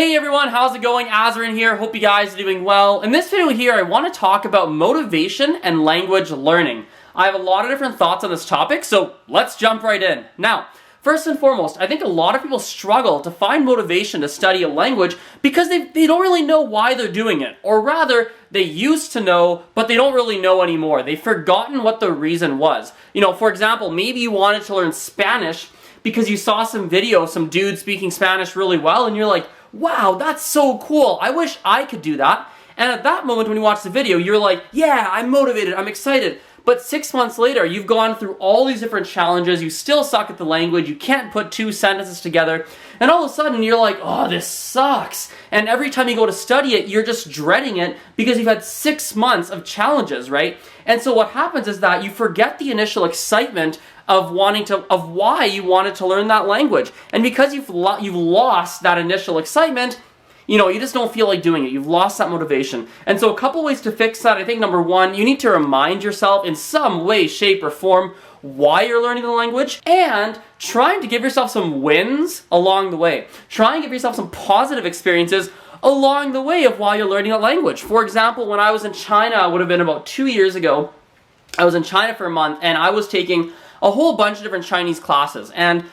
Hey everyone, how's it going? AZREN here. Hope you guys are doing well. In this video here, I want to talk about motivation and language learning. I have a lot of different thoughts on this topic, so let's jump right in. Now, first and foremost, I think a lot of people struggle to find motivation to study a language because they don't really know why they're doing it. Or rather, they used to know, but they don't really know anymore. They've forgotten what the reason was. You know, for example, maybe you wanted to learn Spanish because you saw some video, some dude speaking Spanish really well, and you're like, wow, that's so cool. I wish I could do that. And at that moment when you watch the video, you're like, yeah, I'm motivated, I'm excited. But 6 months later, you've gone through all these different challenges, you still suck at the language, you can't put two sentences together, and all of a sudden you're like, oh, this sucks. And every time you go to study it, you're just dreading it because you've had 6 months of challenges, right? And so what happens is that you forget the initial excitement of why you wanted to learn that language. And because you've lost that initial excitement, you know, you just don't feel like doing it. You've lost that motivation. And so a couple ways to fix that. I think number one, you need to remind yourself in some way, shape, or form why you're learning the language, and trying to give yourself some wins along the way. Try and give yourself some positive experiences along the way of why you're learning a language. For example, when I was in China, it would have been about 2 years ago, I was in China for a month, and I was taking a whole bunch of different Chinese classes. And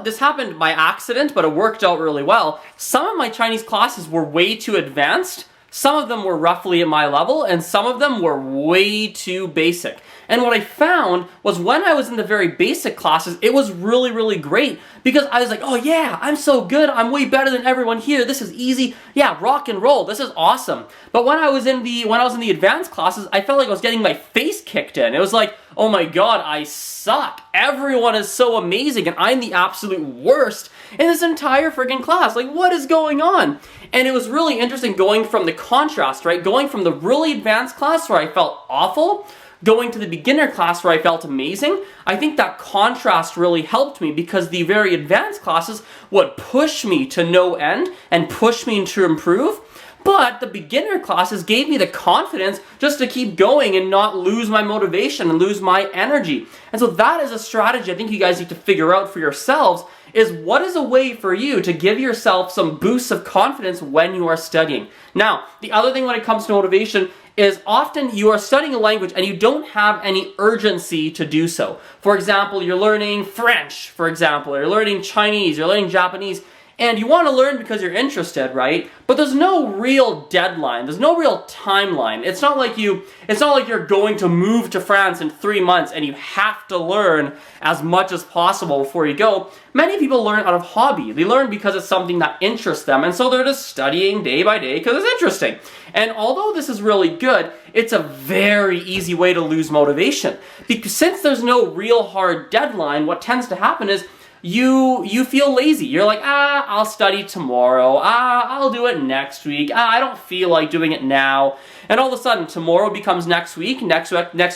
this happened by accident, but it worked out really well. Some of my Chinese classes were way too advanced, some of them were roughly at my level, and some of them were way too basic. And what I found was when I was in the very basic classes, it was really, really great because I was like, oh yeah, I'm so good, I'm way better than everyone here, this is easy, yeah, rock and roll, this is awesome. But when I was in the advanced classes, I felt like I was getting my face kicked in. It was like, oh my god, I suck. Everyone is so amazing and I'm the absolute worst in this entire friggin' class. Like, what is going on? And it was really interesting going from the contrast, right? Going from the really advanced class where I felt awful, going to the beginner class where I felt amazing. I think that contrast really helped me because the very advanced classes would push me to no end and push me to improve. But the beginner classes gave me the confidence just to keep going and not lose my motivation and lose my energy. And so that is a strategy I think you guys need to figure out for yourselves, is what is a way for you to give yourself some boosts of confidence when you are studying. Now, the other thing when it comes to motivation is often you are studying a language and you don't have any urgency to do so. For example, you're learning French, for example, or you're learning Chinese, you're learning Japanese, and you want to learn because you're interested, right? But there's no real deadline. There's no real timeline. It's not like you're going to move to France in 3 months and you have to learn as much as possible before you go. Many people learn out of hobby. They learn because it's something that interests them, and so they're just studying day by day because it's interesting. And although this is really good, it's a very easy way to lose motivation. Because since there's no real hard deadline, what tends to happen is you feel lazy. You're like, I'll study tomorrow, I'll do it next week, I don't feel like doing it now. And all of a sudden, tomorrow becomes next week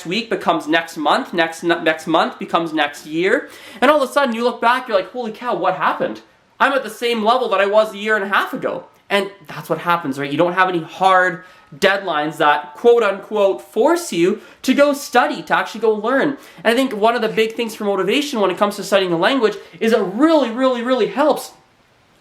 week becomes next month, next month becomes next year. And all of a sudden, you look back, you're like, holy cow, what happened? I'm at the same level that I was a year and a half ago. And that's what happens, right? You don't have any hard deadlines that quote-unquote force you to go study, to actually go learn. And I think one of the big things for motivation when it comes to studying a language is it really, really, really helps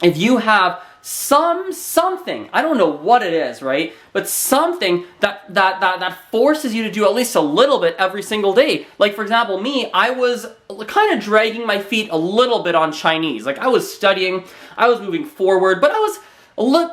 if you have something, I don't know what it is, right? But something that forces you to do at least a little bit every single day. Like, for example, me, I was kind of dragging my feet a little bit on Chinese. Like, I was studying, I was moving forward, but I was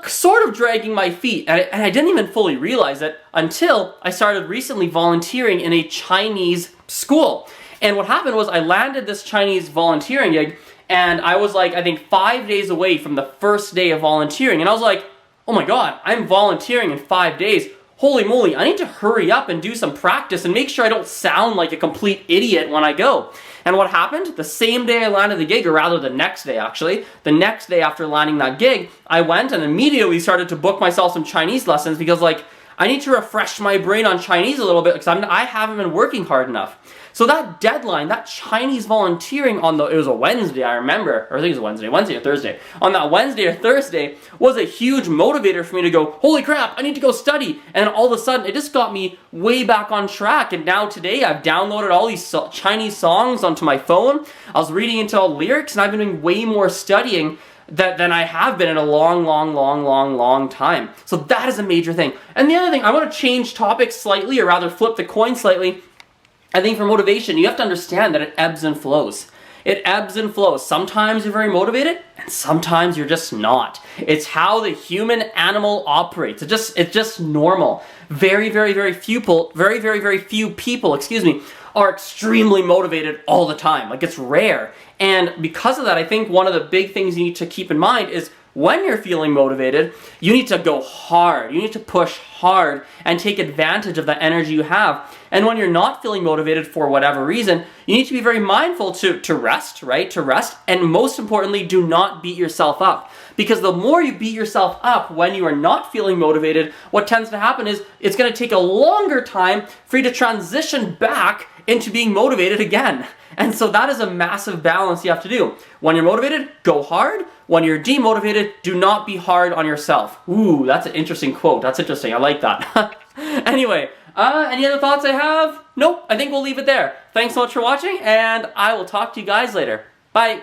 sort of dragging my feet, and I didn't even fully realize it until I started recently volunteering in a Chinese school. And what happened was I landed this Chinese volunteering gig, and I was like, I think 5 days away from the first day of volunteering, and I was like, oh my god, I'm volunteering in 5 days. Holy moly, I need to hurry up and do some practice and make sure I don't sound like a complete idiot when I go. And what happened? The same day I landed the gig, or rather the next day actually, the next day after landing that gig, I went and immediately started to book myself some Chinese lessons because, like, I need to refresh my brain on Chinese a little bit because I haven't been working hard enough. So that deadline, that Chinese volunteering it was a Wednesday, I remember, or I think it was Wednesday or Thursday. On that Wednesday or Thursday was a huge motivator for me to go, holy crap, I need to go study. And all of a sudden, it just got me way back on track. And now today, I've downloaded all these Chinese songs onto my phone. I was reading into all the lyrics, and I've been doing way more studying than I have been in a long time. So that is a major thing. And the other thing, I want to change topics slightly, or rather flip the coin slightly. I think for motivation, you have to understand that it ebbs and flows. It ebbs and flows. Sometimes you're very motivated, and sometimes you're just not. It's how the human animal operates. It's just normal. Very few people, are extremely motivated all the time. Like, it's rare. And because of that, I think one of the big things you need to keep in mind is when you're feeling motivated, you need to go hard. You need to push hard and take advantage of the energy you have. And when you're not feeling motivated for whatever reason, you need to be very mindful to rest, right? To rest. And most importantly, do not beat yourself up. Because the more you beat yourself up when you are not feeling motivated, what tends to happen is it's going to take a longer time for you to transition back into being motivated again. And so that is a massive balance you have to do. When you're motivated, go hard. When you're demotivated, do not be hard on yourself. Ooh, that's an interesting quote. That's interesting. I like that. Anyway, any other thoughts I have? Nope, I think we'll leave it there. Thanks so much for watching, and I will talk to you guys later. Bye.